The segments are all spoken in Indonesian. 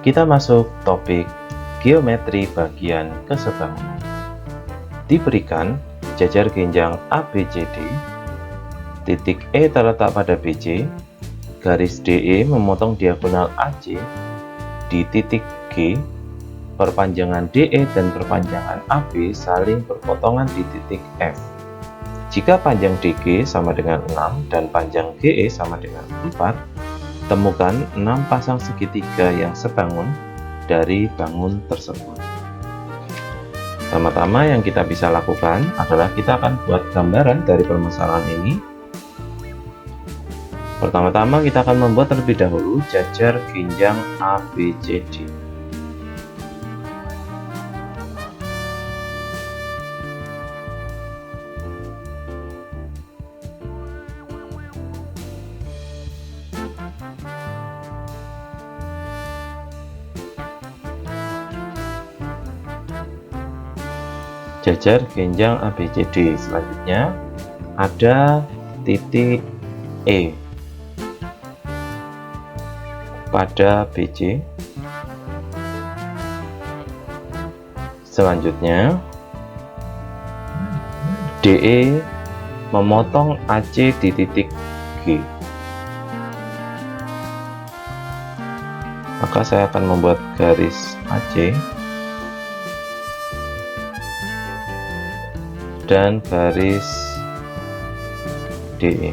Kita masuk topik geometri bagian kesebangunan. Diberikan jajar genjang ABCD, titik E terletak pada BC, garis DE memotong diagonal AC di titik G, perpanjangan DE dan perpanjangan AB saling berpotongan di titik F. Jika panjang DG sama dengan 6 dan panjang GE sama dengan 4, temukan 6 pasang segitiga yang sebangun dari bangun tersebut. Pertama-tama yang kita bisa lakukan adalah kita akan buat gambaran dari permasalahan ini. Pertama-tama kita akan membuat terlebih dahulu jajar genjang ABCD. Jajar genjang ABCD. Selanjutnya ada titik E pada BC. Selanjutnya DE memotong AC di titik G. Maka saya akan membuat garis AC dan garis DE,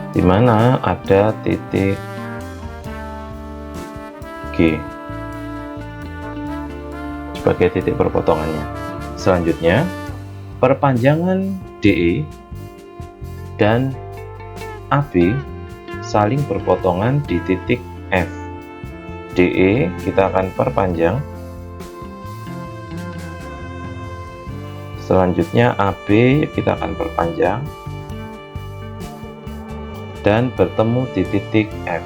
di mana ada titik G sebagai titik perpotongannya. Selanjutnya, perpanjangan DE dan AB saling berpotongan di titik F. DE kita akan perpanjang. Selanjutnya AB kita akan perpanjang dan bertemu di titik F.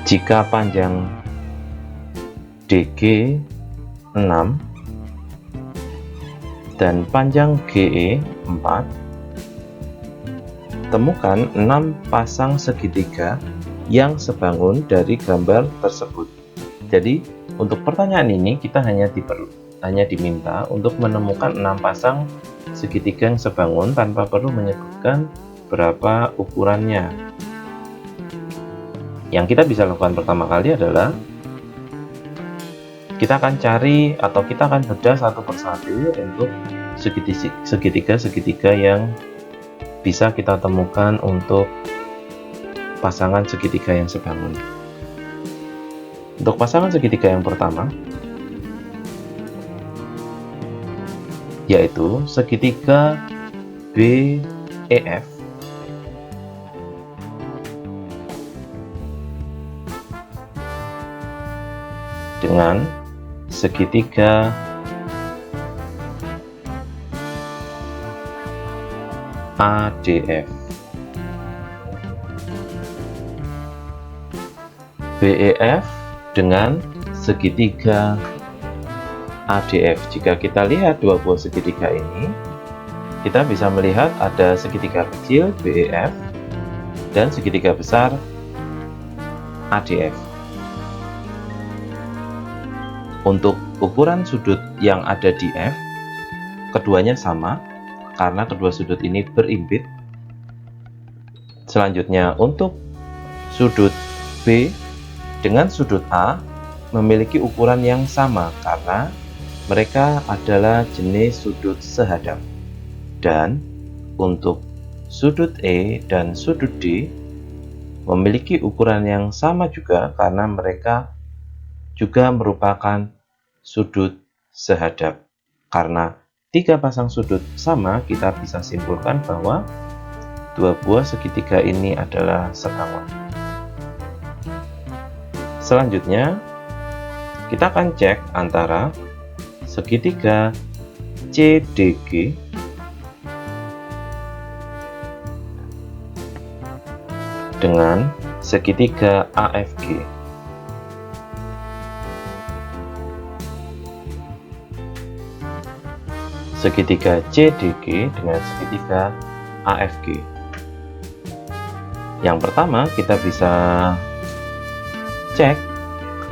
Jika panjang DG 6 dan panjang GE 4, temukan 6 pasang segitiga yang sebangun dari gambar tersebut. Jadi untuk pertanyaan ini kita hanya diminta untuk menemukan 6 pasang segitiga yang sebangun tanpa perlu menyebutkan berapa ukurannya. Yang kita bisa lakukan pertama kali adalah kita akan cari atau kita akan bedah satu persatu untuk segitiga-segitiga yang bisa kita temukan untuk pasangan segitiga yang sebangun. Untuk pasangan segitiga yang pertama, yaitu segitiga BEF dengan segitiga ADF. BEF dengan segitiga ADF. Jika kita lihat dua buah segitiga ini, kita bisa melihat ada segitiga kecil BEF dan segitiga besar ADF. Untuk ukuran sudut yang ada di F, keduanya sama karena kedua sudut ini berimpit. Selanjutnya untuk sudut B dengan sudut A memiliki ukuran yang sama karena mereka adalah jenis sudut sehadap. Dan untuk sudut E dan sudut D memiliki ukuran yang sama juga karena mereka juga merupakan sudut sehadap. Karena 3 pasang sudut sama, kita bisa simpulkan bahwa dua buah segitiga ini adalah sebangun. Selanjutnya, kita akan cek antara segitiga CDG dengan segitiga AFG. segitiga CDG dengan segitiga AFG. Yang pertama, kita bisa cek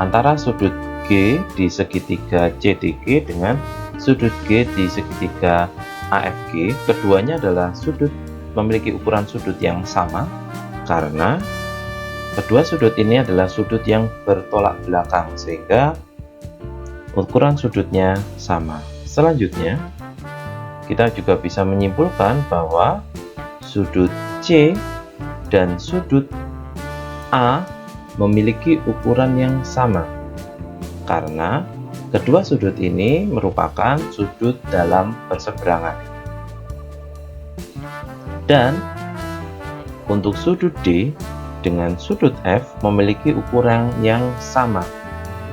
antara sudut G di segitiga CDG dengan sudut G di segitiga AFG. Keduanya adalah memiliki ukuran sudut yang sama karena kedua sudut ini adalah sudut yang bertolak belakang, sehingga ukuran sudutnya sama. Selanjutnya, kita juga bisa menyimpulkan bahwa sudut C dan sudut A memiliki ukuran yang sama karena kedua sudut ini merupakan sudut dalam berseberangan. Dan untuk sudut D dengan sudut F memiliki ukuran yang sama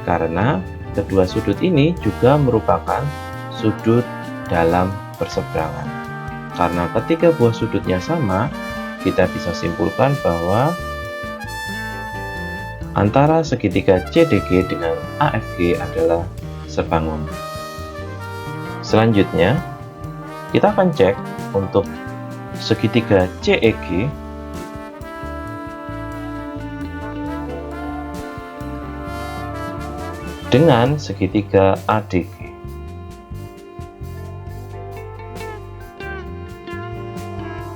karena kedua sudut ini juga merupakan sudut dalam berseberangan. Karena ketiga buah sudutnya sama, kita bisa simpulkan bahwa antara segitiga CDG dengan AFG adalah sebangun. Selanjutnya, kita akan cek untuk segitiga CEG dengan segitiga ADG.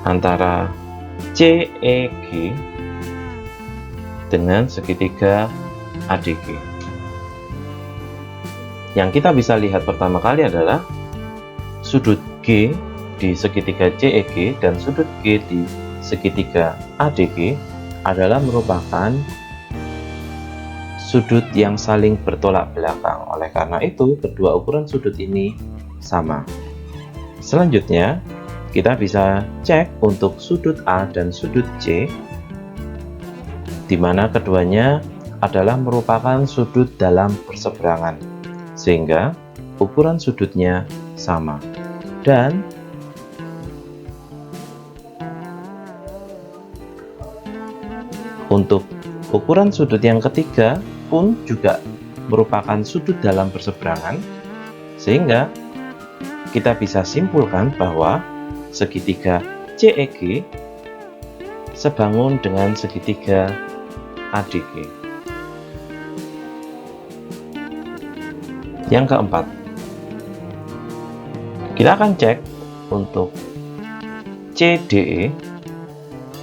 Antara CEG dengan segitiga ADG. Yang kita bisa lihat pertama kali adalah sudut G di segitiga CEG dan sudut G di segitiga ADG adalah merupakan sudut yang saling bertolak belakang. Oleh karena itu, kedua ukuran sudut ini sama. Selanjutnya, kita bisa cek untuk sudut A dan sudut C, di mana keduanya adalah merupakan sudut dalam berseberangan, sehingga ukuran sudutnya sama. Dan untuk ukuran sudut yang ketiga pun juga merupakan sudut dalam berseberangan, sehingga kita bisa simpulkan bahwa segitiga CEG sebangun dengan segitiga ADG. Yang keempat, kita akan cek untuk CDE,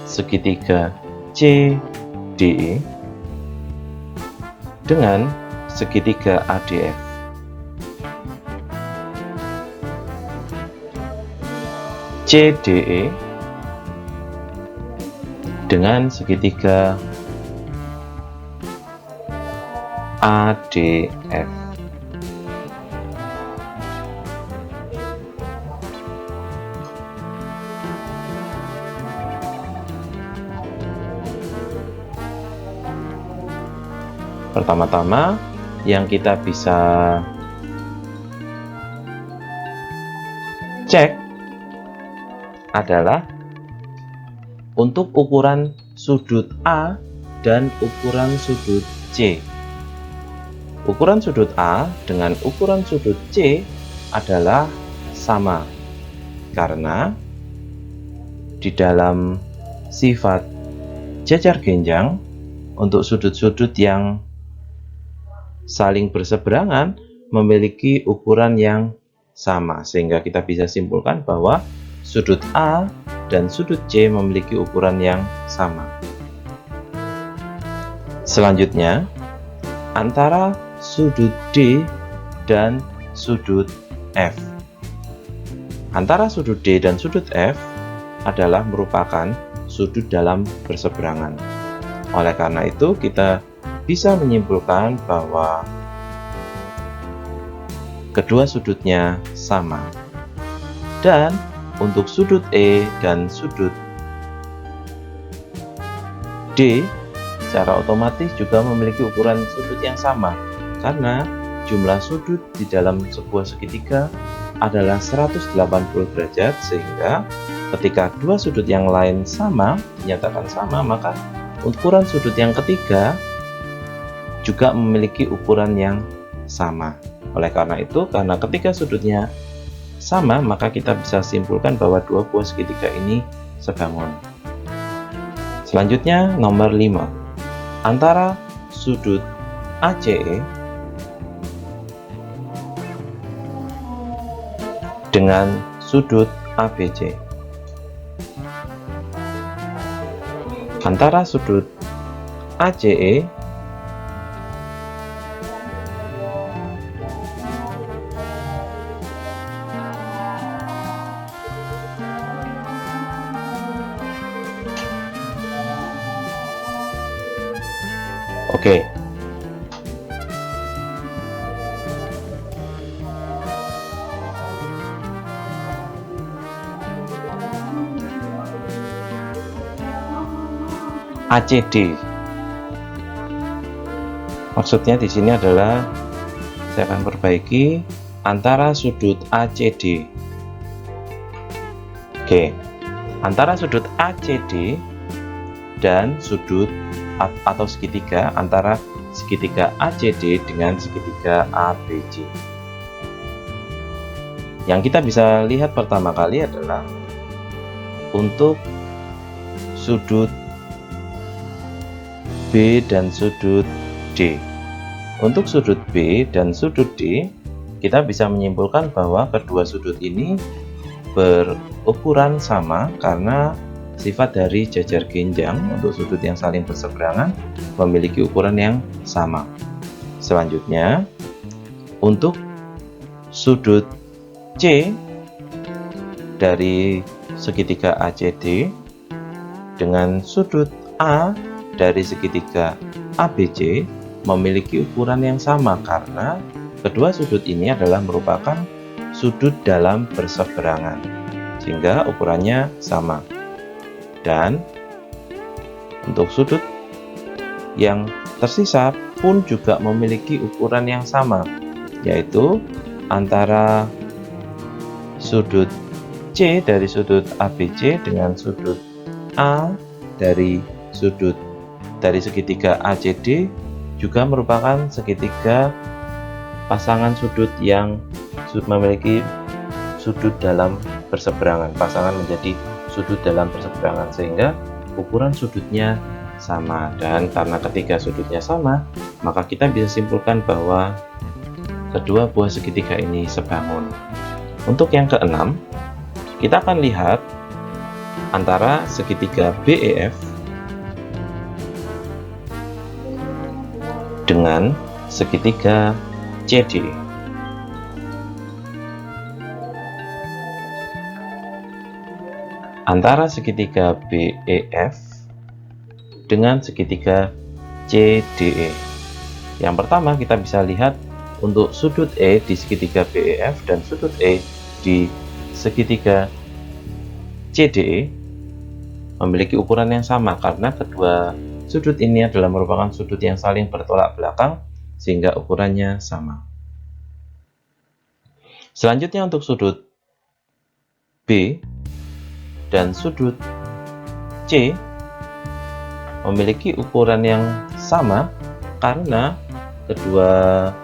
segitiga CDE dengan segitiga ADF. CDE dengan segitiga ADF. Pertama-tama yang kita bisa cek adalah untuk ukuran sudut A dan ukuran sudut C. Ukuran sudut A dengan ukuran sudut C adalah sama karena di dalam sifat jajar genjang untuk sudut-sudut yang saling berseberangan memiliki ukuran yang sama, sehingga kita bisa simpulkan bahwa sudut A dan sudut C memiliki ukuran yang sama. Selanjutnya, antara sudut D dan sudut F. Antara sudut D dan sudut F adalah merupakan sudut dalam berseberangan. Oleh karena itu, kita bisa menyimpulkan bahwa kedua sudutnya sama. Dan untuk sudut E dan sudut D secara otomatis juga memiliki ukuran sudut yang sama karena jumlah sudut di dalam sebuah segitiga adalah 180 derajat, sehingga ketika dua sudut yang lain sama, dinyatakan sama, maka ukuran sudut yang ketiga juga memiliki ukuran yang sama. Oleh karena itu, karena ketiga sudutnya sama, maka kita bisa simpulkan bahwa dua buah segitiga ini sebangun. Selanjutnya nomor 5. Antara sudut ACE dengan sudut ABC. Antara sudut ACE Oke. ACD. Maksudnya di sini adalah saya akan perbaiki antara sudut ACD. Oke. Antara sudut ACD dan sudut atau segitiga antara segitiga ACD dengan segitiga ABC. Yang kita bisa lihat pertama kali adalah untuk sudut B dan sudut D. Untuk sudut B dan sudut D, kita bisa menyimpulkan bahwa kedua sudut ini berukuran sama karena sifat dari jajar genjang untuk sudut yang saling berseberangan memiliki ukuran yang sama. Selanjutnya, untuk sudut C dari segitiga ACD dengan sudut A dari segitiga ABC memiliki ukuran yang sama karena kedua sudut ini adalah merupakan sudut dalam berseberangan sehingga ukurannya sama. Dan untuk sudut yang tersisa pun juga memiliki ukuran yang sama, yaitu antara sudut C dari sudut ABC dengan sudut A dari segitiga ACD juga merupakan segitiga pasangan sudut yang memiliki sudut dalam berseberangan. Pasangan menjadi sudut dalam berseberangan sehingga ukuran sudutnya sama, dan karena ketiga sudutnya sama, maka kita bisa simpulkan bahwa kedua buah segitiga ini sebangun. Untuk yang keenam, kita akan lihat antara segitiga BEF dengan segitiga CD. Antara segitiga BEF dengan segitiga CDE. Yang pertama kita bisa lihat untuk sudut E di segitiga BEF dan sudut E di segitiga CDE memiliki ukuran yang sama karena kedua sudut ini adalah merupakan sudut yang saling bertolak belakang sehingga ukurannya sama. Selanjutnya untuk sudut B dan sudut C memiliki ukuran yang sama karena kedua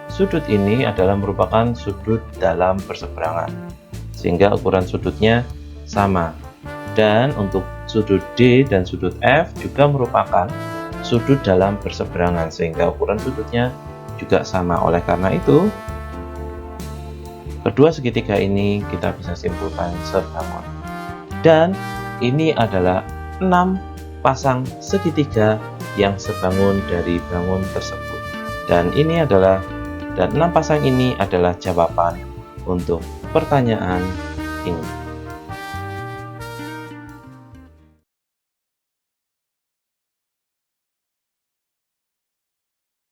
sudut ini adalah merupakan sudut dalam berseberangan sehingga ukuran sudutnya sama. Dan untuk sudut D dan sudut F juga merupakan sudut dalam berseberangan sehingga ukuran sudutnya juga sama. Oleh karena itu, kedua segitiga ini kita bisa simpulkan sebangun. Dan ini adalah 6 pasang segitiga yang sebangun dari bangun tersebut. Dan 6 pasang ini adalah jawaban untuk pertanyaan ini.